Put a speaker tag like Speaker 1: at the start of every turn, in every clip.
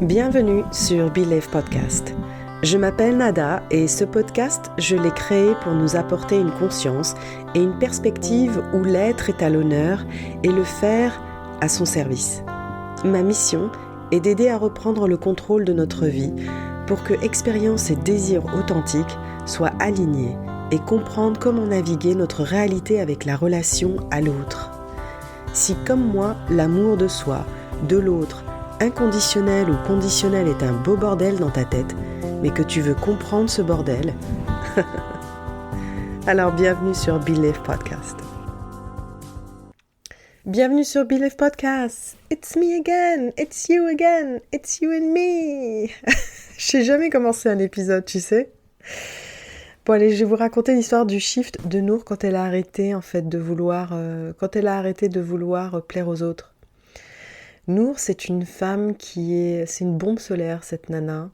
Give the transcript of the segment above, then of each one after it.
Speaker 1: Bienvenue sur Believe Podcast. Je m'appelle Nada et ce podcast, je l'ai créé pour nous apporter une conscience et une perspective où l'être est à l'honneur et le faire à son service. Ma mission est d'aider à reprendre le contrôle de notre vie pour que expérience et désir authentiques soient alignés et comprendre comment naviguer notre réalité avec la relation à l'autre. Si comme moi, l'amour de soi, de l'autre, inconditionnel ou conditionnel est un beau bordel dans ta tête, mais que tu veux comprendre ce bordel, alors bienvenue sur Believe Podcast. Bienvenue sur Believe Podcast. It's me again, it's you again, it's you and me. Je n'ai jamais commencé un épisode, tu sais. Bon allez, je vais vous raconter l'histoire du shift de Nour quand elle a arrêté de vouloir plaire aux autres. Nour, c'est une femme c'est une bombe solaire, cette nana.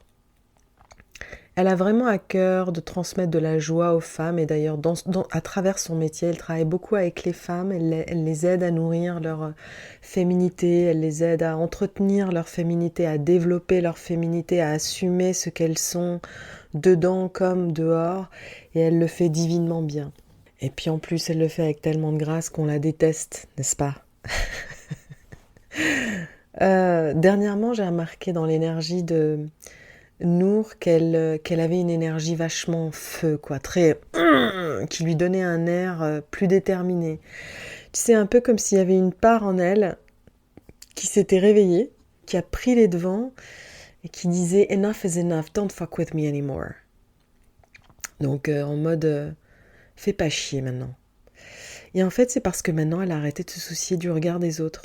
Speaker 1: Elle a vraiment à cœur de transmettre de la joie aux femmes et d'ailleurs à travers son métier, elle travaille beaucoup avec les femmes, elle les aide à nourrir leur féminité, elle les aide à entretenir leur féminité, à développer leur féminité, à assumer ce qu'elles sont dedans comme dehors et elle le fait divinement bien. Et puis en plus, elle le fait avec tellement de grâce qu'on la déteste, n'est-ce pas ? Dernièrement, j'ai remarqué dans l'énergie de Nour qu'elle avait une énergie vachement feu, quoi, très qui lui donnait un air plus déterminé. Tu sais, un peu comme s'il y avait une part en elle qui s'était réveillée, qui a pris les devants et qui disait enough is enough, don't fuck with me anymore. Donc en mode fais pas chier maintenant. Et en fait, c'est parce que maintenant elle a arrêté de se soucier du regard des autres,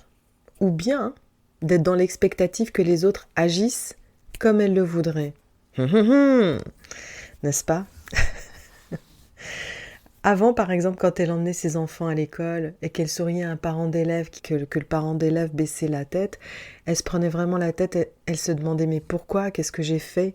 Speaker 1: ou bien d'être dans l'expectative que les autres agissent comme elle le voudrait. N'est-ce pas ? Avant, par exemple, quand elle emmenait ses enfants à l'école et qu'elle souriait à un parent d'élève, que le parent d'élève baissait la tête, elle se prenait vraiment la tête, elle se demandait « mais pourquoi ? Qu'est-ce que j'ai fait ?»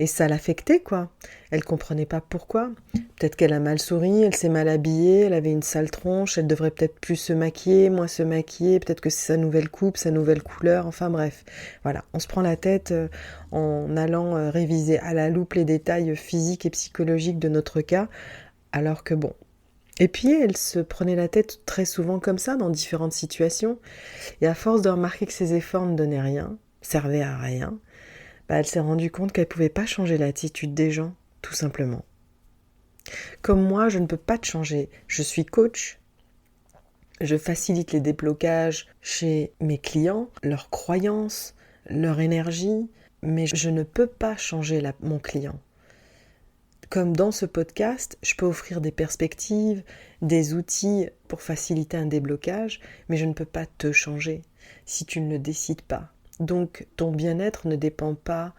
Speaker 1: Et ça l'affectait, quoi. Elle comprenait pas pourquoi. Peut-être qu'elle a mal souri, elle s'est mal habillée, elle avait une sale tronche, elle devrait peut-être plus se maquiller, moins se maquiller, peut-être que c'est sa nouvelle coupe, sa nouvelle couleur, enfin bref. Voilà, on se prend la tête en allant réviser à la loupe les détails physiques et psychologiques de notre cas, alors que bon. Et puis elle se prenait la tête très souvent comme ça dans différentes situations, et à force de remarquer que ses efforts ne donnaient rien, servaient à rien, elle s'est rendue compte qu'elle ne pouvait pas changer l'attitude des gens, tout simplement. Comme moi, je ne peux pas te changer. Je suis coach. Je facilite les déblocages chez mes clients, leurs croyances, leur énergie, mais je ne peux pas changer mon client. Comme dans ce podcast, je peux offrir des perspectives, des outils pour faciliter un déblocage, mais je ne peux pas te changer si tu ne le décides pas. Donc, ton bien-être ne dépend pas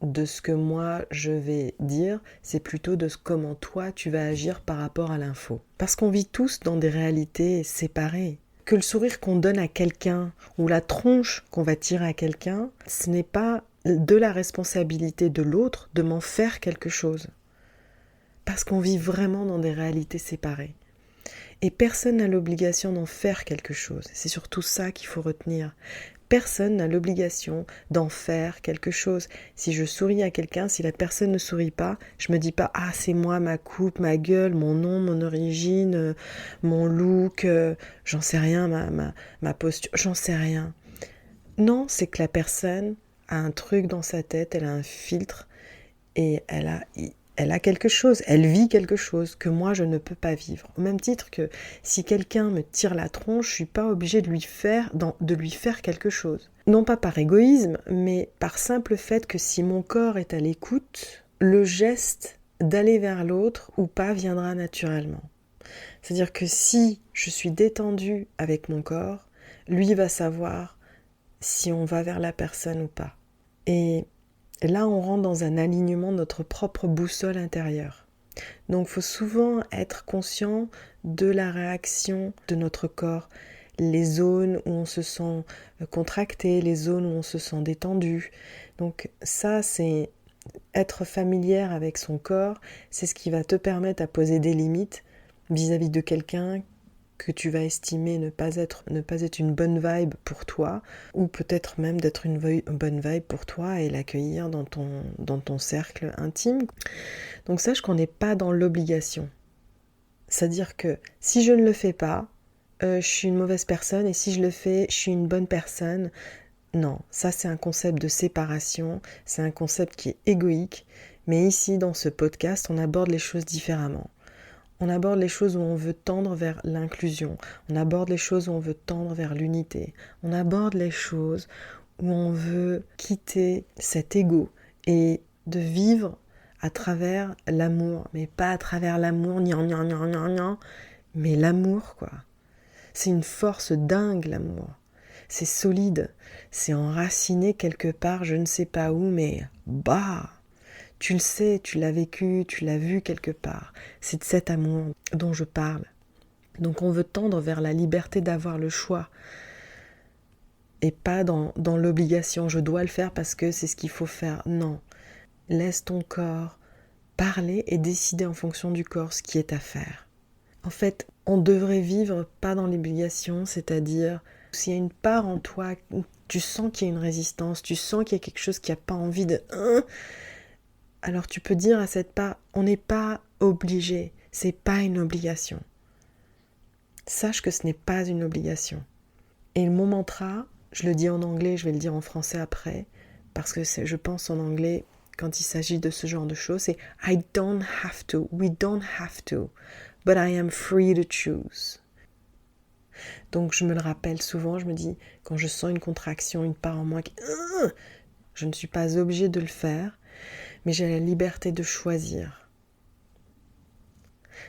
Speaker 1: de ce que moi je vais dire, c'est plutôt de comment toi tu vas agir par rapport à l'info. Parce qu'on vit tous dans des réalités séparées. Que le sourire qu'on donne à quelqu'un ou la tronche qu'on va tirer à quelqu'un, ce n'est pas de la responsabilité de l'autre de m'en faire quelque chose. Parce qu'on vit vraiment dans des réalités séparées. Et personne n'a l'obligation d'en faire quelque chose. C'est surtout ça qu'il faut retenir. Personne n'a l'obligation d'en faire quelque chose. Si je souris à quelqu'un, si la personne ne sourit pas, je me dis pas « Ah, c'est moi, ma coupe, ma gueule, mon nom, mon origine, mon look, j'en sais rien, ma posture, j'en sais rien. » Non, c'est que la personne a un truc dans sa tête, elle a un filtre et elle a quelque chose, elle vit quelque chose que moi je ne peux pas vivre. Au même titre que si quelqu'un me tire la tronche, je suis pas obligée de lui faire quelque chose. Non pas par égoïsme, mais par simple fait que si mon corps est à l'écoute, le geste d'aller vers l'autre ou pas viendra naturellement. C'est-à-dire que si je suis détendue avec mon corps, lui va savoir si on va vers la personne ou pas. Et là, on rentre dans un alignement de notre propre boussole intérieure. Donc, il faut souvent être conscient de la réaction de notre corps, les zones où on se sent contracté, les zones où on se sent détendu. Donc, ça, c'est être familière avec son corps, c'est ce qui va te permettre à poser des limites vis-à-vis de quelqu'un que tu vas estimer ne pas être une bonne vibe pour toi, ou peut-être même d'être une bonne vibe pour toi et l'accueillir dans ton cercle intime. Donc sache qu'on n'est pas dans l'obligation. C'est-à-dire que si je ne le fais pas, je suis une mauvaise personne, et si je le fais, je suis une bonne personne. Non, ça c'est un concept de séparation, c'est un concept qui est égoïque, mais ici dans ce podcast, on aborde les choses différemment. On aborde les choses où on veut tendre vers l'inclusion, on aborde les choses où on veut tendre vers l'unité, on aborde les choses où on veut quitter cet ego et de vivre à travers l'amour, mais pas à travers l'amour, mais l'amour quoi. C'est une force dingue l'amour. C'est solide, c'est enraciné quelque part, je ne sais pas où, mais tu le sais, tu l'as vécu, tu l'as vu quelque part. C'est de cet amour dont je parle. Donc on veut tendre vers la liberté d'avoir le choix et pas dans l'obligation, je dois le faire parce que c'est ce qu'il faut faire. Non, laisse ton corps parler et décider en fonction du corps ce qui est à faire. En fait, on devrait vivre pas dans l'obligation, c'est-à-dire s'il y a une part en toi où tu sens qu'il y a une résistance, tu sens qu'il y a quelque chose qui n'a pas envie de... Alors tu peux dire à cette part, on n'est pas obligé, c'est pas une obligation. Sache que ce n'est pas une obligation. Et mon mantra, je le dis en anglais, je vais le dire en français après, parce que je pense en anglais, quand il s'agit de ce genre de choses, c'est I don't have to, we don't have to, but I am free to choose. Donc je me le rappelle souvent, je me dis, quand je sens une contraction, une part en moi qui... je ne suis pas obligée de le faire, mais j'ai la liberté de choisir.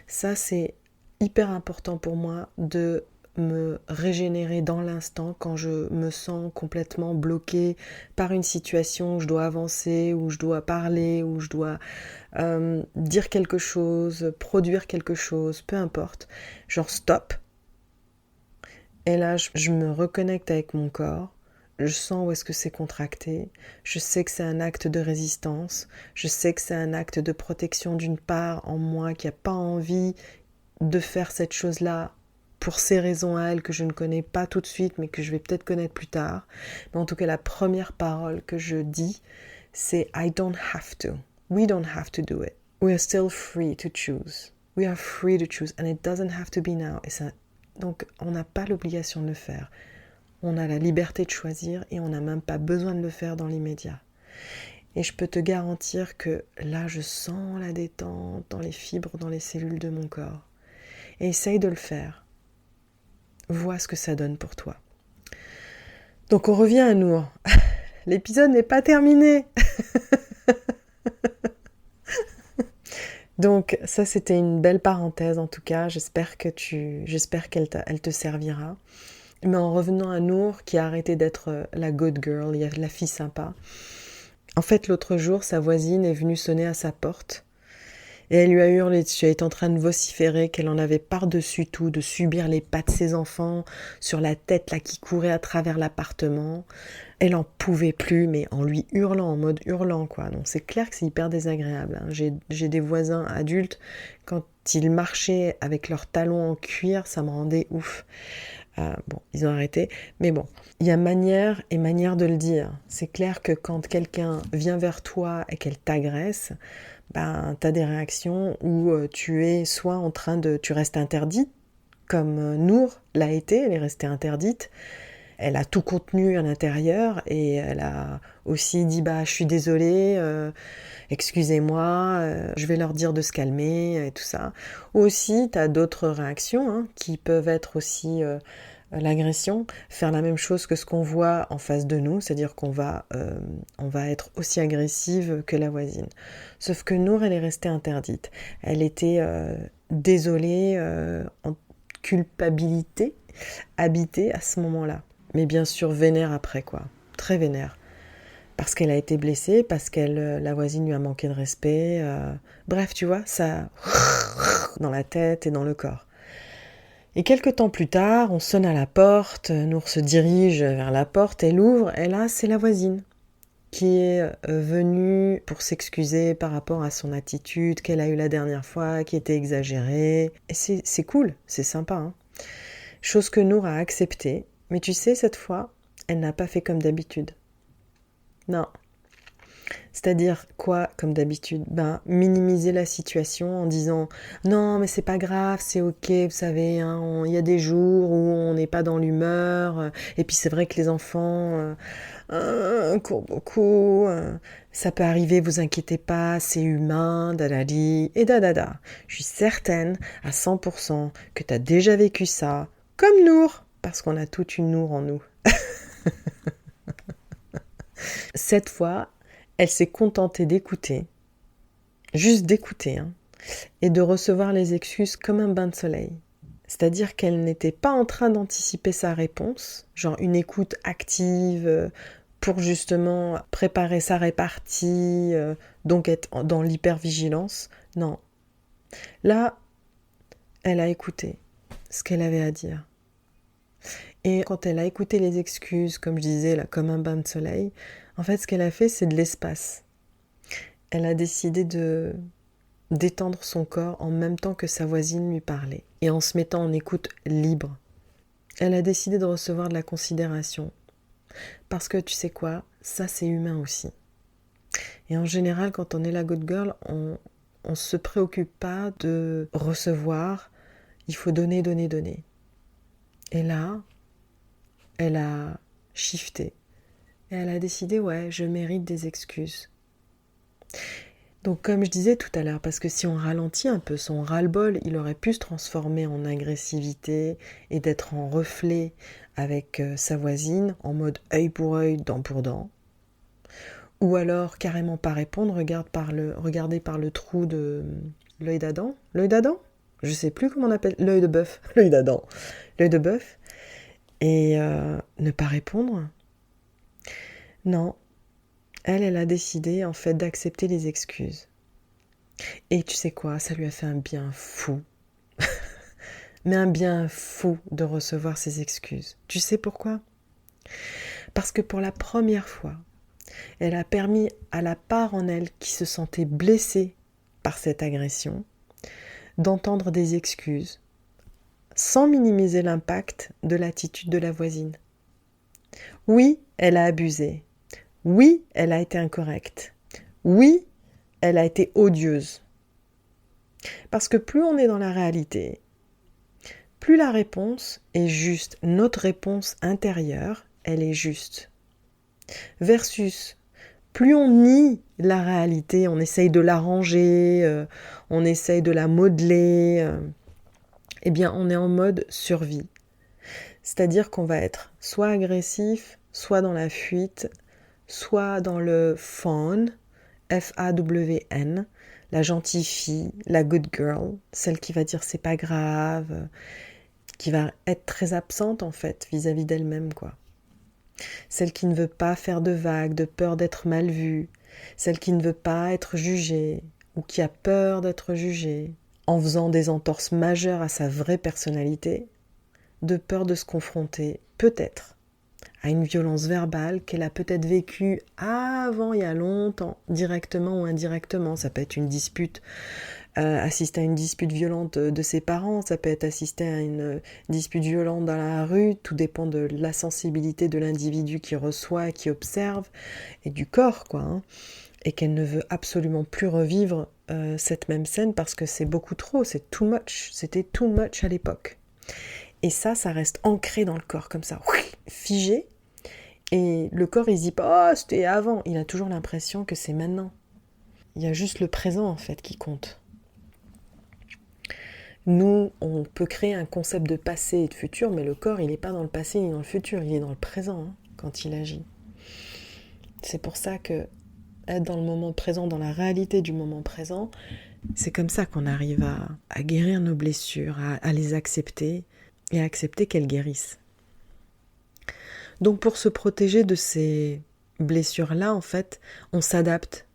Speaker 1: Ça, c'est hyper important pour moi de me régénérer dans l'instant quand je me sens complètement bloquée par une situation où je dois avancer, où je dois parler, où je dois dire quelque chose, produire quelque chose, peu importe. Genre stop. Et là, je me reconnecte avec mon corps. Je sens où est-ce que c'est contracté. Je sais que c'est un acte de résistance. Je sais que c'est un acte de protection d'une part en moi qui n'a pas envie de faire cette chose-là pour ces raisons à elle que je ne connais pas tout de suite, mais que je vais peut-être connaître plus tard. Mais en tout cas, la première parole que je dis, c'est I don't have to. We don't have to do it. We are still free to choose. We are free to choose. And it doesn't have to be now. Et ça, donc, on n'a pas l'obligation de le faire. On a la liberté de choisir et on n'a même pas besoin de le faire dans l'immédiat. Et je peux te garantir que là, je sens la détente dans les fibres, dans les cellules de mon corps. Et essaye de le faire. Vois ce que ça donne pour toi. Donc on revient à nous. L'épisode n'est pas terminé. Donc ça c'était une belle parenthèse en tout cas. J'espère qu'elle te servira. Mais en revenant à Nour qui a arrêté d'être la good girl, la fille sympa. En fait l'autre jour sa voisine est venue sonner à sa porte. Et elle lui a hurlé dessus, elle était en train de vociférer qu'elle en avait par-dessus tout, de subir les pas de ses enfants sur la tête là qui courait à travers l'appartement. Elle en pouvait plus, mais en lui hurlant, en mode hurlant quoi. Donc c'est clair que c'est hyper désagréable. J'ai des voisins adultes, quand ils marchaient avec leurs talons en cuir, ça me rendait ouf. Bon, ils ont arrêté, mais bon, il y a manière et manière de le dire. C'est clair que quand quelqu'un vient vers toi et qu'elle t'agresse, t'as des réactions où tu es soit en train de... Tu restes interdite, comme Nour l'a été, elle est restée interdite. Elle a tout contenu à l'intérieur et elle a aussi dit je suis désolée, excusez-moi, je vais leur dire de se calmer et tout ça. Ou aussi, tu as d'autres réactions qui peuvent être aussi l'agression, faire la même chose que ce qu'on voit en face de nous, c'est-à-dire qu'on va être aussi agressive que la voisine. Sauf que Nour, elle est restée interdite. Elle était désolée, en culpabilité, habitée à ce moment-là. Mais bien sûr vénère après quoi, très vénère. Parce qu'elle a été blessée, parce que la voisine lui a manqué de respect. Bref, tu vois, ça dans la tête et dans le corps. Et quelques temps plus tard, on sonne à la porte, Nour se dirige vers la porte, elle ouvre, et là, c'est la voisine qui est venue pour s'excuser par rapport à son attitude qu'elle a eue la dernière fois, qui était exagérée. Et c'est cool, c'est sympa. Chose que Nour a acceptée, mais tu sais, cette fois, elle n'a pas fait comme d'habitude. Non. C'est-à-dire quoi, comme d'habitude? Minimiser la situation en disant non, mais c'est pas grave, c'est ok, vous savez, hein, il y a des jours où on n'est pas dans l'humeur, et puis c'est vrai que les enfants courent beaucoup, ça peut arriver, vous inquiétez pas, c'est humain, dadadi, et dadada. Je suis certaine à 100% que tu as déjà vécu ça, comme Nour, parce qu'on a toute une Nour en nous. Cette fois, elle s'est contentée d'écouter, juste d'écouter, hein, et de recevoir les excuses comme un bain de soleil. C'est-à-dire qu'elle n'était pas en train d'anticiper sa réponse, genre une écoute active pour justement préparer sa répartie, donc être dans l'hypervigilance. Non. Là, elle a écouté ce qu'elle avait à dire. Et quand elle a écouté les excuses, comme je disais, là, comme un bain de soleil, en fait, ce qu'elle a fait, c'est de l'espace. Elle a décidé de d'étendre son corps en même temps que sa voisine lui parlait, et en se mettant en écoute libre. Elle a décidé de recevoir de la considération. Parce que tu sais quoi, ça c'est humain aussi. Et en général, quand on est la good girl, on se préoccupe pas de recevoir, il faut donner, donner, donner. Et là, elle a shifté. Et elle a décidé, ouais, je mérite des excuses. Donc comme je disais tout à l'heure, parce que si on ralentit un peu son ras-le-bol, il aurait pu se transformer en agressivité et d'être en reflet avec sa voisine, en mode œil pour œil, dent pour dent. Ou alors carrément pas répondre, regarder par le trou de l'œil d'Adam. L'œil d'Adam? Je sais plus comment on appelle. L'œil de bœuf. L'œil d'Adam. L'œil de bœuf. Et ne pas répondre. Non. Elle a décidé en fait d'accepter les excuses. Et tu sais quoi, ça lui a fait un bien fou. Mais un bien fou de recevoir ces excuses. Tu sais pourquoi? Parce que pour la première fois, elle a permis à la part en elle qui se sentait blessée par cette agression d'entendre des excuses sans minimiser l'impact de l'attitude de la voisine. Oui, elle a abusé. Oui, elle a été incorrecte. Oui, elle a été odieuse. Parce que plus on est dans la réalité, plus la réponse est juste. Notre réponse intérieure, elle est juste. Versus, plus on nie la réalité, on essaye de l'arranger, on essaye de la modeler, eh bien on est en mode survie. C'est-à-dire qu'on va être soit agressif, soit dans la fuite, soit dans le fawn, F-A-W-N, la gentille fille, la good girl, celle qui va dire c'est pas grave, qui va être très absente en fait vis-à-vis d'elle-même, quoi. Celle qui ne veut pas faire de vagues, de peur d'être mal vue, celle qui ne veut pas être jugée ou qui a peur d'être jugée, en faisant des entorses majeures à sa vraie personnalité, de peur de se confronter, peut-être, à une violence verbale qu'elle a peut-être vécue avant, il y a longtemps, directement ou indirectement. Ça peut être une dispute, assister à une dispute violente de ses parents, ça peut être assister à une dispute violente dans la rue, tout dépend de la sensibilité de l'individu qui reçoit, qui observe, et du corps, quoi, hein. Et qu'elle ne veut absolument plus revivre cette même scène parce que c'est beaucoup trop, c'est too much, c'était too much à l'époque. Et ça reste ancré dans le corps, comme ça, figé. Et le corps, il se dit pas, oh, c'était avant. Il a toujours l'impression que c'est maintenant. Il y a juste le présent, en fait, qui compte. Nous, on peut créer un concept de passé et de futur, mais le corps, il n'est pas dans le passé ni dans le futur, il est dans le présent, hein, quand il agit. C'est pour ça que être dans le moment présent, dans la réalité du moment présent, c'est comme ça qu'on arrive à guérir nos blessures, à les accepter, et à accepter qu'elles guérissent. Donc pour se protéger de ces blessures-là, en fait, on s'adapte.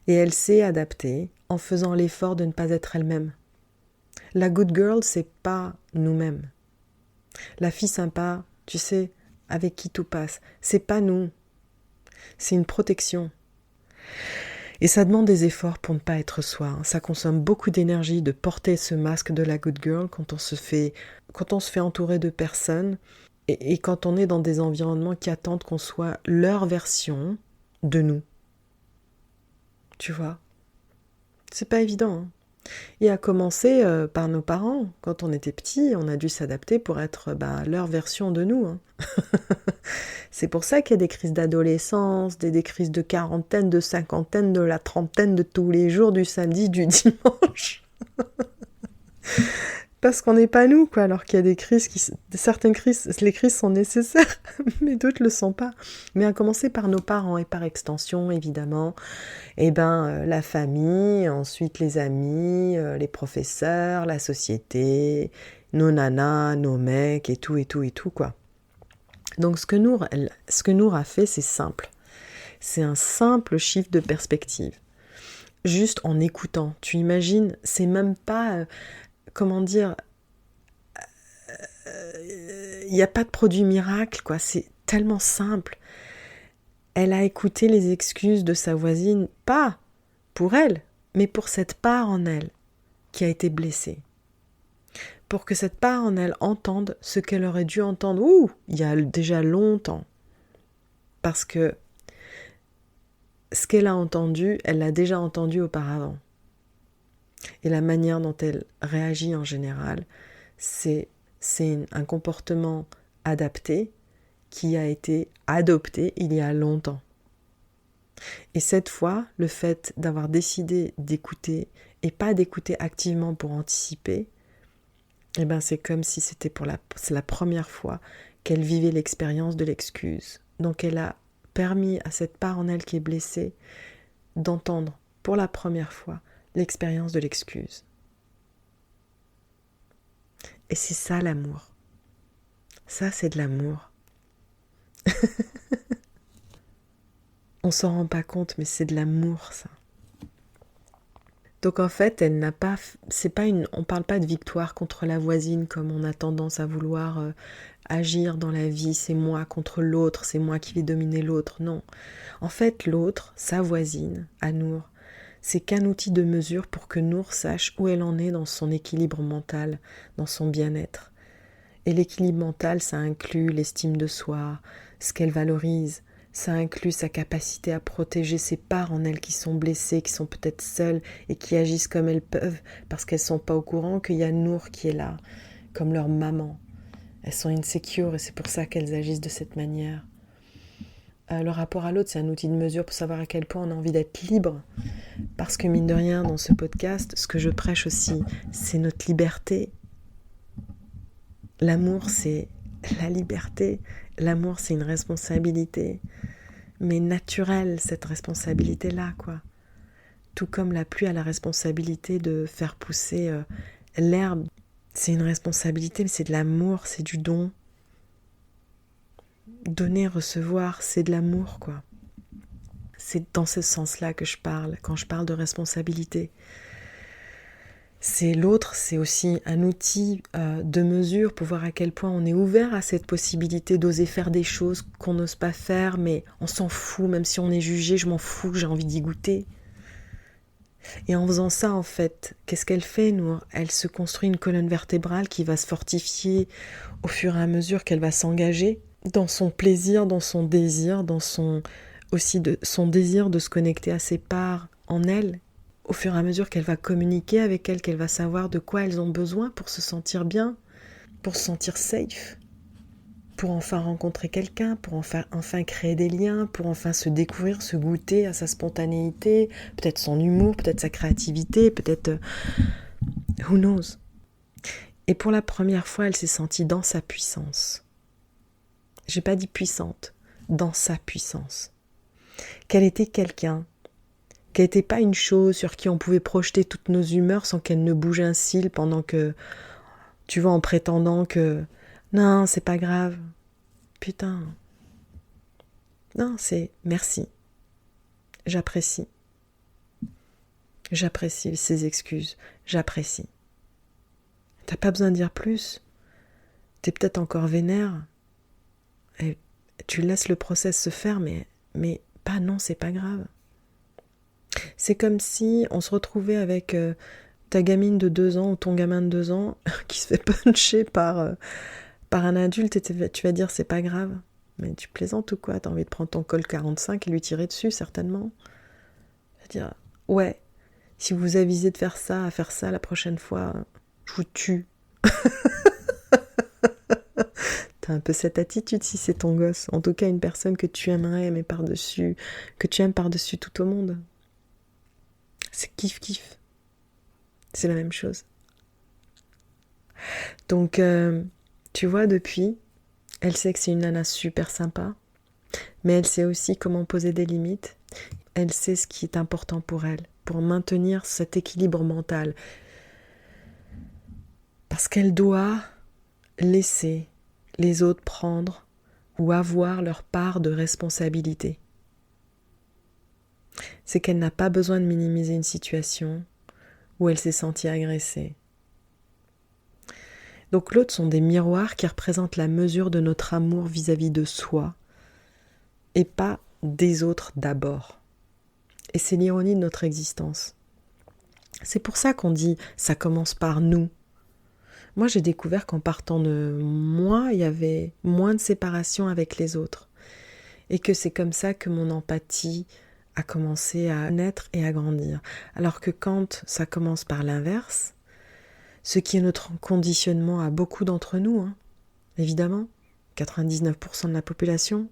Speaker 1: Et elle s'est adaptée en faisant l'effort de ne pas être elle-même. La good girl, c'est pas nous-mêmes. La fille sympa, tu sais, avec qui tout passe, c'est pas nous. C'est une protection. Et ça demande des efforts pour ne pas être soi. Ça consomme beaucoup d'énergie de porter ce masque de la good girl quand on se fait entourer de personnes et quand on est dans des environnements qui attendent qu'on soit leur version de nous. Tu vois ? C'est pas évident, hein. Et à commencer par nos parents. Quand on était petit, on a dû s'adapter pour être leur version de nous, hein. C'est pour ça qu'il y a des crises d'adolescence, des crises de quarantaine, de cinquantaine, de la trentaine, de tous les jours, du samedi, du dimanche. Parce qu'on n'est pas nous, quoi. Alors qu'il y a des crises certaines crises, les crises sont nécessaires, mais d'autres le sont pas. Mais à commencer par nos parents et par extension, évidemment, la famille, ensuite les amis, les professeurs, la société, nos nanas, nos mecs, et tout, quoi. Donc ce que Nour a fait, c'est simple. C'est un simple shift de perspective. Juste en écoutant. Tu imagines, c'est même pas... il n'y a pas de produit miracle, quoi. C'est tellement simple. Elle a écouté les excuses de sa voisine, pas pour elle, mais pour cette part en elle qui a été blessée. Pour que cette part en elle entende ce qu'elle aurait dû entendre, il y a déjà longtemps. Parce que ce qu'elle a entendu, elle l'a déjà entendu auparavant. Et la manière dont elle réagit en général, c'est un comportement adapté qui a été adopté il y a longtemps. Et cette fois, le fait d'avoir décidé d'écouter et pas d'écouter activement pour anticiper, c'est comme si c'est la première fois qu'elle vivait l'expérience de l'excuse. Donc elle a permis à cette part en elle qui est blessée d'entendre pour la première fois l'expérience de l'excuse. Et c'est ça l'amour. Ça, c'est de l'amour. On s'en rend pas compte, mais c'est de l'amour, ça. Donc en fait, on parle pas de victoire contre la voisine comme on a tendance à vouloir agir dans la vie. C'est moi contre l'autre, c'est moi qui vais dominer l'autre. Non. En fait, l'autre, sa voisine, à Nour, c'est qu'un outil de mesure pour que Nour sache où elle en est dans son équilibre mental, dans son bien-être. Et l'équilibre mental, ça inclut l'estime de soi, ce qu'elle valorise. Ça inclut sa capacité à protéger ses parts en elles qui sont blessées, qui sont peut-être seules et qui agissent comme elles peuvent parce qu'elles ne sont pas au courant qu'il y a Nour qui est là, comme leur maman. Elles sont insécures et c'est pour ça qu'elles agissent de cette manière. Le rapport à l'autre, c'est un outil de mesure pour savoir à quel point on a envie d'être libre. Parce que mine de rien, dans ce podcast, ce que je prêche aussi, c'est notre liberté. L'amour, c'est la liberté. L'amour, c'est une responsabilité. Mais naturelle, cette responsabilité-là, quoi. Tout comme la pluie a la responsabilité de faire pousser l'herbe. C'est une responsabilité, mais c'est de l'amour, c'est du don. Donner, recevoir, c'est de l'amour, quoi. C'est dans ce sens-là que je parle, quand je parle de responsabilité. C'est l'autre, c'est aussi un outil de mesure pour voir à quel point on est ouvert à cette possibilité d'oser faire des choses qu'on n'ose pas faire, mais on s'en fout, même si on est jugé, je m'en fous, j'ai envie d'y goûter. Et en faisant ça, en fait, qu'est-ce qu'elle fait, Nour ? Elle se construit une colonne vertébrale qui va se fortifier au fur et à mesure qu'elle va s'engager dans son plaisir, dans son désir, son désir de se connecter à ses parts en elle. Au fur et à mesure qu'elle va communiquer avec elles, qu'elle va savoir de quoi elles ont besoin pour se sentir bien, pour se sentir safe, pour enfin rencontrer quelqu'un, pour enfin créer des liens, pour enfin se découvrir, se goûter à sa spontanéité, peut-être son humour, peut-être sa créativité, peut-être... who knows ? Et pour la première fois, elle s'est sentie dans sa puissance. J'ai pas dit puissante, dans sa puissance. Qu'elle était quelqu'un, qu'elle n'était pas une chose sur qui on pouvait projeter toutes nos humeurs sans qu'elle ne bouge un cil pendant que, tu vois, en prétendant que non, c'est pas grave. Putain. Non, c'est merci. J'apprécie. J'apprécie ces excuses. J'apprécie. T'as pas besoin de dire plus. T'es peut-être encore vénère. Et tu laisses le process se faire, mais pas non, c'est pas grave. C'est comme si on se retrouvait avec ta gamine de 2 ans ou ton gamin de 2 ans qui se fait puncher par un adulte et tu vas dire c'est pas grave. Mais tu plaisantes ou quoi? T'as envie de prendre ton Colt 45 et lui tirer dessus, certainement. C'est-à-dire, ouais, si vous avisez de faire ça la prochaine fois, je vous tue. T'as un peu cette attitude si c'est ton gosse. En tout cas, une personne que tu aimerais aimer par-dessus, que tu aimes par-dessus tout au monde. C'est kiff-kiff. C'est la même chose. Donc, tu vois, depuis, elle sait que c'est une nana super sympa, mais elle sait aussi comment poser des limites. Elle sait ce qui est important pour elle, pour maintenir cet équilibre mental. Parce qu'elle doit laisser les autres prendre ou avoir leur part de responsabilité. C'est qu'elle n'a pas besoin de minimiser une situation où elle s'est sentie agressée. Donc l'autre sont des miroirs qui représentent la mesure de notre amour vis-à-vis de soi et pas des autres d'abord. Et c'est l'ironie de notre existence. C'est pour ça qu'on dit « ça commence par nous ». Moi, j'ai découvert qu'en partant de moi, il y avait moins de séparation avec les autres. Et que c'est comme ça que mon empathie a commencé à naître et à grandir. Alors que quand ça commence par l'inverse, ce qui est notre conditionnement à beaucoup d'entre nous, évidemment, 99% de la population,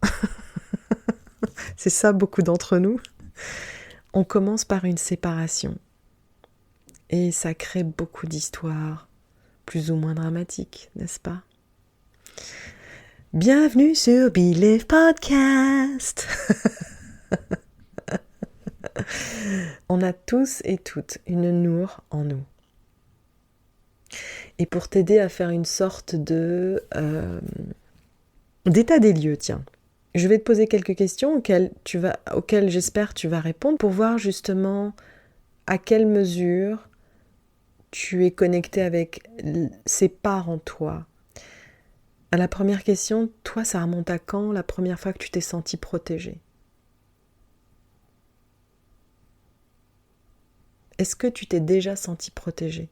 Speaker 1: c'est ça beaucoup d'entre nous, on commence par une séparation. Et ça crée beaucoup d'histoires, plus ou moins dramatiques, n'est-ce pas? Bienvenue sur Believe Podcast. On a tous et toutes une Nour en nous. Et pour t'aider à faire une sorte d'état des lieux, tiens, je vais te poser quelques questions auxquelles j'espère tu vas répondre pour voir justement à quelle mesure tu es connecté avec ces parts en toi. À la première question, toi, ça remonte à quand la première fois que tu t'es senti protégée? Est-ce que tu t'es déjà senti protégée?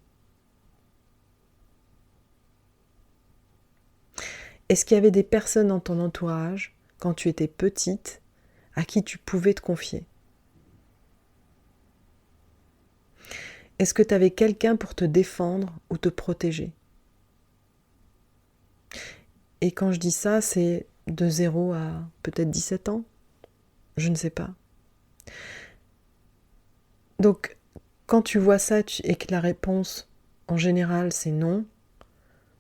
Speaker 1: Est-ce qu'il y avait des personnes dans ton entourage, quand tu étais petite, à qui tu pouvais te confier? Est-ce que tu avais quelqu'un pour te défendre ou te protéger? Et quand je dis ça, c'est de 0 à peut-être 17 ans. Je ne sais pas. Donc, quand tu vois ça et que la réponse, en général, c'est non,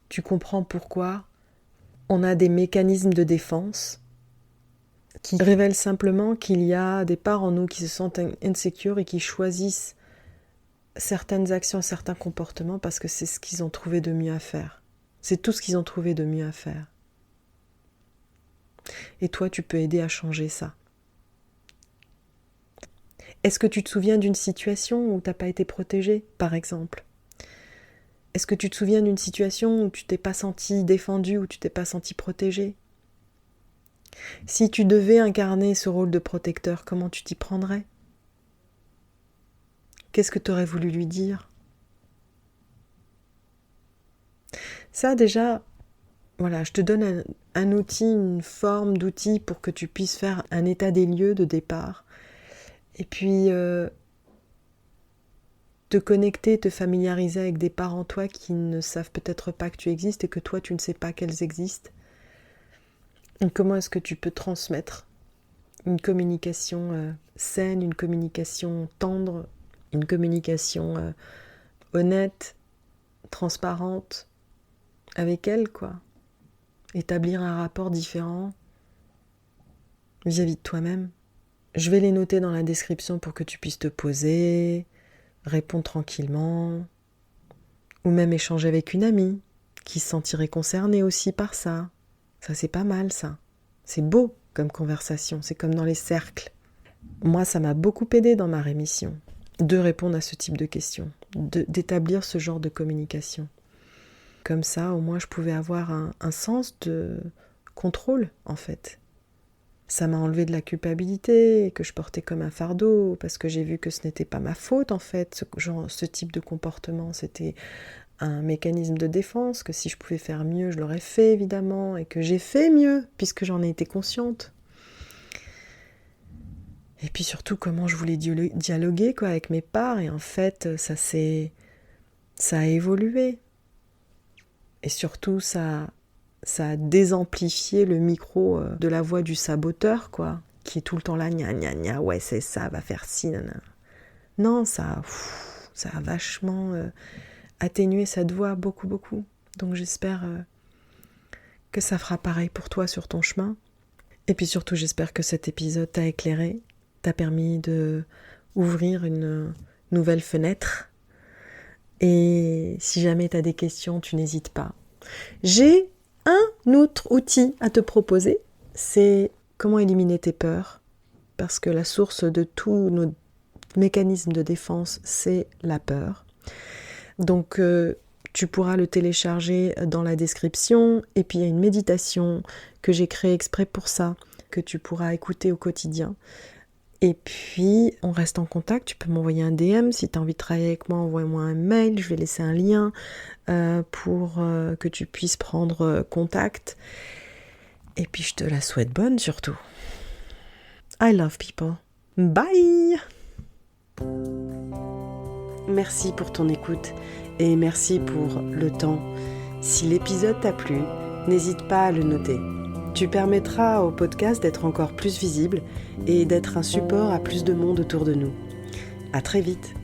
Speaker 1: tu comprends pourquoi on a des mécanismes de défense qui révèlent simplement qu'il y a des parts en nous qui se sentent insécures et qui choisissent certaines actions, certains comportements parce que c'est ce qu'ils ont trouvé de mieux à faire. C'est tout ce qu'ils ont trouvé de mieux à faire. Et toi, tu peux aider à changer ça. Est-ce que tu te souviens d'une situation où tu n'as pas été protégé, par exemple? Est-ce que tu te souviens d'une situation où tu t'es pas senti défendu, où tu t'es pas senti protégé? Si tu devais incarner ce rôle de protecteur, comment tu t'y prendrais? Qu'est-ce que tu aurais voulu lui dire? Ça déjà, voilà, je te donne un outil, une forme d'outil pour que tu puisses faire un état des lieux de départ. Et puis, te connecter, te familiariser avec des parts en toi qui ne savent peut-être pas que tu existes et que toi, tu ne sais pas qu'elles existent. Et comment est-ce que tu peux transmettre une communication saine, une communication tendre, une communication honnête, transparente avec elles, quoi. Établir un rapport différent vis-à-vis de toi-même. Je vais les noter dans la description pour que tu puisses te poser, répondre tranquillement, ou même échanger avec une amie qui se sentirait concernée aussi par ça. Ça, c'est pas mal, ça. C'est beau comme conversation, c'est comme dans les cercles. Moi, ça m'a beaucoup aidé dans ma rémission de répondre à ce type de questions, d'établir ce genre de communication. Comme ça, au moins, je pouvais avoir un sens de contrôle, en fait. Ça m'a enlevé de la culpabilité que je portais comme un fardeau, parce que j'ai vu que ce n'était pas ma faute en fait, ce type de comportement, c'était un mécanisme de défense, que si je pouvais faire mieux, je l'aurais fait évidemment, et que j'ai fait mieux, puisque j'en ai été consciente. Et puis surtout comment je voulais dialoguer quoi, avec mes parts, et en fait ça a évolué. Et surtout ça a désamplifié le micro de la voix du saboteur, quoi, qui est tout le temps là, gna gna gna, ouais c'est ça, va faire ci, nanana. Non, ça a vachement atténué cette voix, beaucoup, beaucoup. Donc j'espère que ça fera pareil pour toi sur ton chemin. Et puis surtout, j'espère que cet épisode t'a éclairé, t'a permis de ouvrir une nouvelle fenêtre. Et si jamais t'as des questions, tu n'hésites pas. J'ai un autre outil à te proposer, c'est comment éliminer tes peurs, parce que la source de tous nos mécanismes de défense, c'est la peur. Donc tu pourras le télécharger dans la description, et puis il y a une méditation que j'ai créée exprès pour ça, que tu pourras écouter au quotidien. Et puis, on reste en contact, tu peux m'envoyer un DM, si tu as envie de travailler avec moi, envoie-moi un mail, je vais laisser un lien pour que tu puisses prendre contact. Et puis, je te la souhaite bonne surtout. I love people. Bye! Merci pour ton écoute et merci pour le temps. Si l'épisode t'a plu, n'hésite pas à le noter. Tu permettras au podcast d'être encore plus visible et d'être un support à plus de monde autour de nous. À très vite!